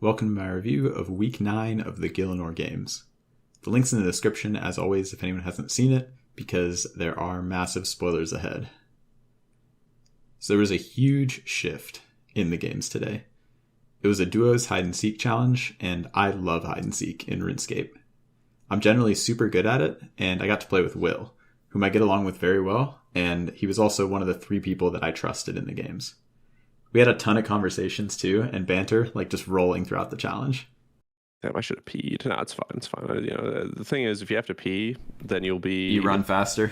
Welcome to my review of Week 9 of the Gielinor games. The link's in the description, as always, if anyone hasn't seen it, because there are massive spoilers ahead. So there was a huge shift in the games today. It was a duos hide-and-seek challenge, and I love hide-and-seek in RuneScape. I'm generally super good at it, and I got to play with Will, whom I get along with very well, and he was also one of the 3 people that I trusted in the games. We had a ton of conversations too, and banter, like just rolling throughout the challenge. Damn, I should have peed. No, it's fine. It's fine. The thing is, if you have to pee, then you run faster.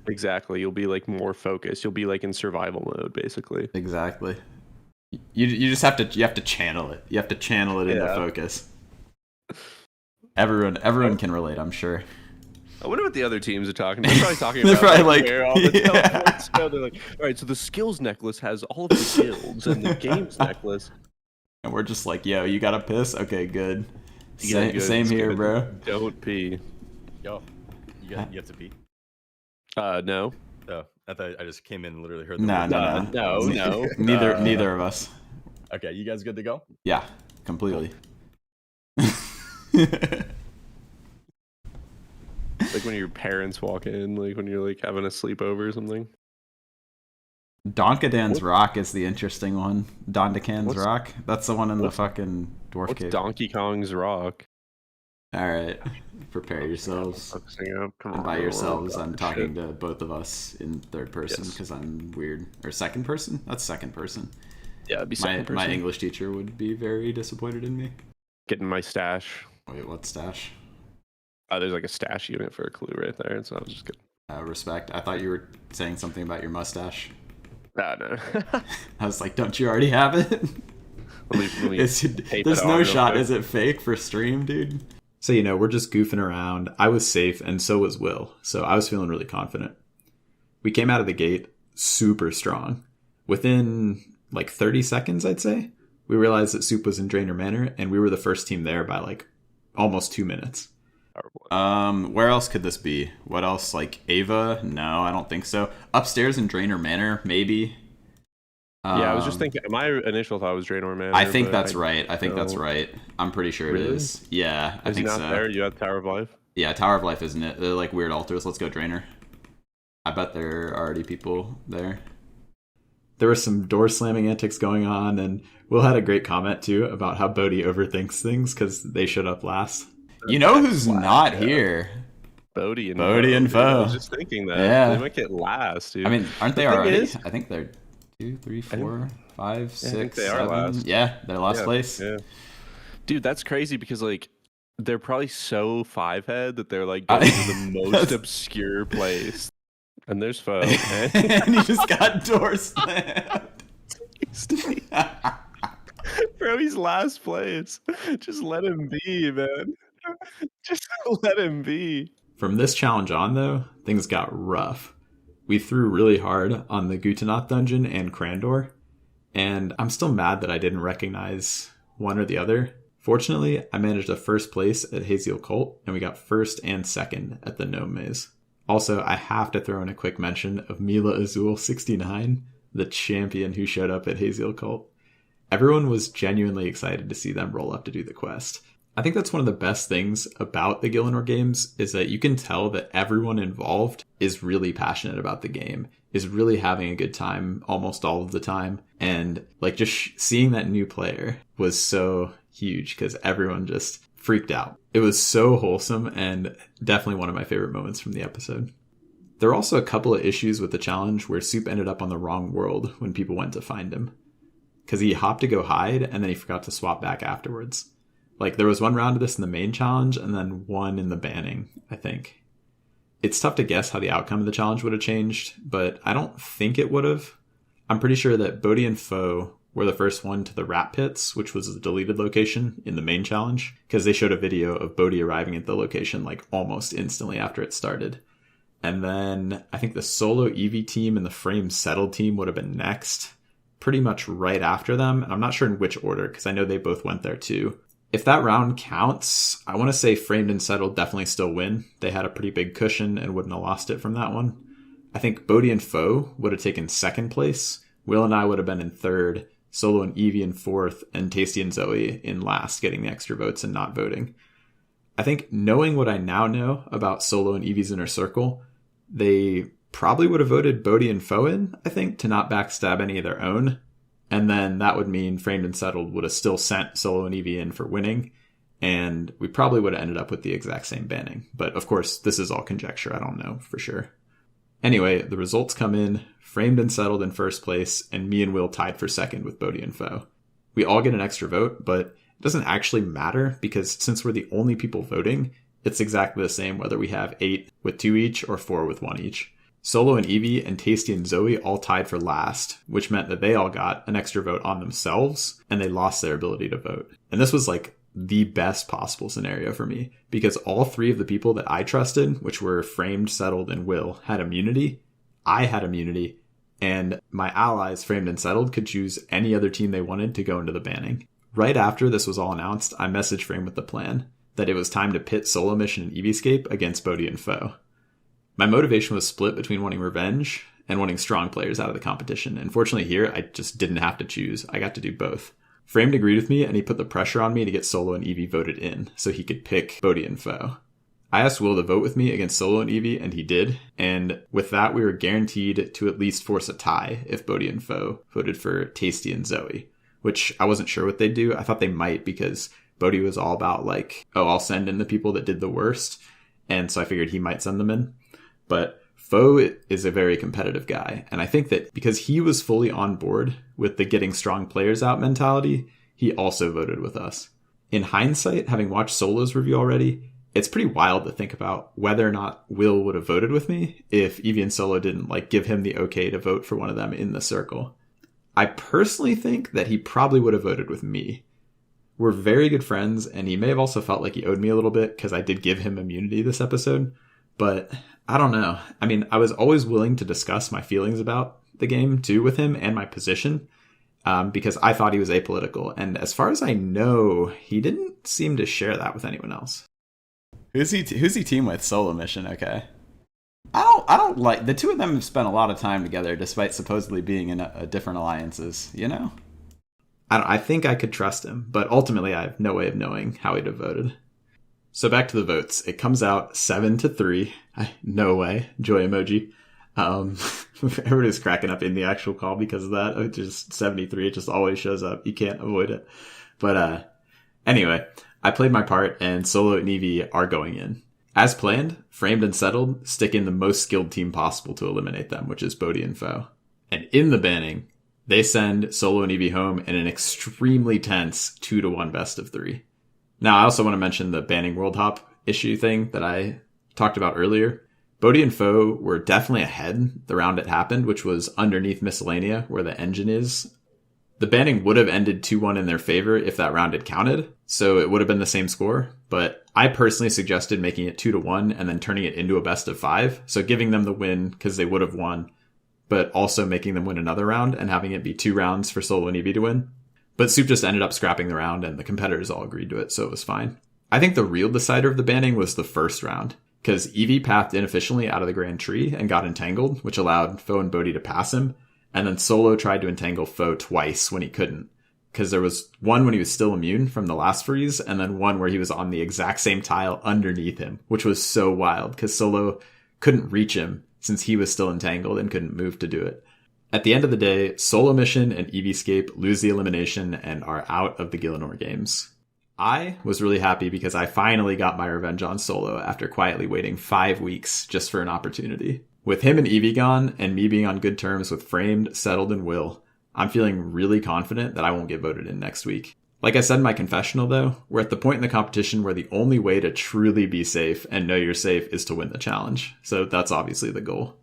Exactly. You'll be like more focused. You'll be like in survival mode, basically. Exactly. You just have to channel it. You have to channel it into focus. Everyone can relate, I'm sure. I wonder what the other teams are talking about. They're probably talking about where all the teleports go. They're like, all right, so the skills necklace has all of the skills, and the games necklace. And we're just like, yo, you gotta piss? Okay, good. Same here, good. Bro. Don't pee. Yo, you have to pee? No. Oh, I thought I just came in and literally heard the No. Neither of us. Okay, you guys good to go? Yeah, completely. Like when your parents walk in, like when you're like having a sleepover or something. Donkadan's Rock is the interesting one. Dondakan's Rock? That's the one in the fucking dwarf cave. Donkey Kong's Rock? Alright, prepare yourselves. And by yourselves, I'm talking to both of us in third person because I'm weird. Or second person? That's second person. Yeah, it'd be second person. My English teacher would be very disappointed in me. Getting my stash. Wait, what stash? There's like a stash unit for a clue right there, so I was just good. Respect. I thought you were saying something about your mustache. No. I was like, don't you already have it? There's no shot. Is it fake for stream, dude? So, we're just goofing around. I was safe, and so was Will. So I was feeling really confident. We came out of the gate super strong. Within like 30 seconds, I'd say, we realized that Soup was in Drainer Manor, and we were the first team there by like almost 2 minutes. Where else could this be? What else? Like Ava? No, I don't think so. Upstairs in Drainer Manor, maybe. Yeah, I was just thinking. My initial thought was Drainer Manor. I think that's right. That's right. I'm pretty sure it is. Yeah, I think so. There, you had Tower of Life. Yeah, Tower of Life, isn't it? They're like weird altars. Let's go Drainer. I bet there are already people there. There were some door slamming antics going on, and Will had a great comment too about how Bodhi overthinks things because they showed up last. You know who's not here? Bodhi and Foe. I was just thinking that. They might get last, dude. I mean, aren't they already? I think they're 2, 3, 4, 5, 6, I think they 7. are last. Yeah, they're last place. Yeah. Dude, that's crazy because like they're probably so 5-head that they're like going to the most obscure place. And there's Foe. And he just got door slammed. Bro, he's last place. Just let him be, man. Just let him be. From this challenge on, though, things got rough. We threw really hard on the Gutanath dungeon and Crandor, and I'm still mad that I didn't recognize one or the other. Fortunately, I managed a first place at Haziel Cult, and we got first and second at the Gnome Maze. Also, I have to throw in a quick mention of Mila Azul 69, the champion who showed up at Haziel Cult. Everyone was genuinely excited to see them roll up to do the quest. I think that's one of the best things about the Gielinor games is that you can tell that everyone involved is really passionate about the game, is really having a good time almost all of the time. And like just seeing that new player was so huge because everyone just freaked out. It was so wholesome and definitely one of my favorite moments from the episode. There were also a couple of issues with the challenge where Soup ended up on the wrong world when people went to find him. Because he hopped to go hide and then he forgot to swap back afterwards. Like, there was one round of this in the main challenge and then one in the banning, I think. It's tough to guess how the outcome of the challenge would have changed, but I don't think it would have. I'm pretty sure that Bodhi and Foe were the first one to the rat pits, which was the deleted location in the main challenge, because they showed a video of Bodhi arriving at the location like almost instantly after it started. And then I think the solo Eevee team and the frame settled team would have been next, pretty much right after them. And I'm not sure in which order, because I know they both went there too. If that round counts, I want to say Framed and Settled definitely still win. They had a pretty big cushion and wouldn't have lost it from that one. I think Bodhi and Foe would have taken second place. Will and I would have been in third. Solo and Evie in 4th, and Tasty and Zoe in last, getting the extra votes and not voting. I think knowing what I now know about Solo and Evie's inner circle, they probably would have voted Bodhi and Foe in, I think, to not backstab any of their own. And then that would mean Framed and Settled would have still sent Solo and Evie in for winning, and we probably would have ended up with the exact same banning. But of course, this is all conjecture. I don't know for sure. Anyway, the results come in, Framed and Settled in first place, and me and Will tied for second with Bodhi and Foe. We all get an extra vote, but it doesn't actually matter because since we're the only people voting, it's exactly the same whether we have 8 with 2 each or 4 with 1 each. Solo and Evie and Tasty and Zoe all tied for last, which meant that they all got an extra vote on themselves, and they lost their ability to vote. And this was like the best possible scenario for me, because all 3 of the people that I trusted, which were Framed, Settled, and Will, had immunity. I had immunity, and my allies, Framed and Settled, could choose any other team they wanted to go into the banning. Right after this was all announced, I messaged Framed with the plan, that it was time to pit Solo Mission and Eviescape against Bodhi and Foe. My motivation was split between wanting revenge and wanting strong players out of the competition, and fortunately here, I just didn't have to choose. I got to do both. Framed agreed with me, and he put the pressure on me to get Solo and Evie voted in, so he could pick Bodhi and Foe. I asked Will to vote with me against Solo and Evie, and he did, and with that we were guaranteed to at least force a tie if Bodhi and Foe voted for Tasty and Zoe, which I wasn't sure what they'd do. I thought they might, because Bodhi was all about like, oh, I'll send in the people that did the worst, and so I figured he might send them in. But Foe is a very competitive guy, and I think that because he was fully on board with the getting strong players out mentality, he also voted with us. In hindsight, having watched Solo's review already, it's pretty wild to think about whether or not Will would have voted with me if Evie and Solo didn't like give him the okay to vote for one of them in the circle. I personally think that he probably would have voted with me. We're very good friends, and he may have also felt like he owed me a little bit because I did give him immunity this episode, but I don't know. I mean, I was always willing to discuss my feelings about the game, too, with him and my position, because I thought he was apolitical. And as far as I know, he didn't seem to share that with anyone else. Who's he team with? Solo Mission, okay. I don't like... The two of them have spent a lot of time together, despite supposedly being in different alliances, you know? I think I could trust him, but ultimately I have no way of knowing how he'd have voted. So back to the votes. It comes out 7-3. No way. Joy emoji. Everybody's cracking up in the actual call because of that. It's just 73. It just always shows up. You can't avoid it. But anyway, I played my part, and Solo and Evie are going in. As planned, Framed and Settled stick in the most skilled team possible to eliminate them, which is Bodhi and Foe. And in the banning, they send Solo and Evie home in an extremely tense 2-1 best of 3. Now, I also want to mention the banning World Hop issue thing that I talked about earlier. Bodhi and Foe were definitely ahead the round it happened, which was underneath Miscellanea, where the engine is. The banning would have ended 2-1 in their favor if that round had counted, so it would have been the same score. But I personally suggested making it 2-1 and then turning it into a best of 5, so giving them the win because they would have won, but also making them win another round and having it be 2 rounds for Solo and Evie to win. But Soup just ended up scrapping the round, and the competitors all agreed to it, so it was fine. I think the real decider of the banning was the first round, because Evie pathed inefficiently out of the Grand Tree and got entangled, which allowed Foe and Bodhi to pass him, and then Solo tried to entangle Foe twice when he couldn't, because there was one when he was still immune from the last freeze, and then one where he was on the exact same tile underneath him, which was so wild, because Solo couldn't reach him since he was still entangled and couldn't move to do it. At the end of the day, Solo Mission and Eviescape lose the elimination and are out of the Gielinor games. I was really happy because I finally got my revenge on Solo after quietly waiting 5 weeks just for an opportunity. With him and Evie gone, and me being on good terms with Framed, Settled, and Will, I'm feeling really confident that I won't get voted in next week. Like I said in my confessional though, we're at the point in the competition where the only way to truly be safe and know you're safe is to win the challenge. So that's obviously the goal.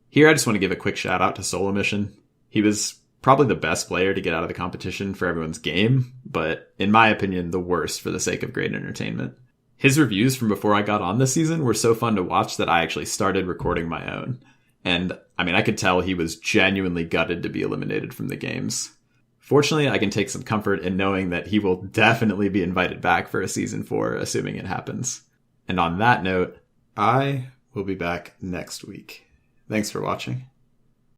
Here, I just want to give a quick shout out to Solo Mission. He was probably the best player to get out of the competition for everyone's game, but in my opinion, the worst for the sake of great entertainment. His reviews from before I got on this season were so fun to watch that I actually started recording my own. And I mean, I could tell he was genuinely gutted to be eliminated from the games. Fortunately, I can take some comfort in knowing that he will definitely be invited back for a season 4, assuming it happens. And on that note, I will be back next week. Thanks for watching.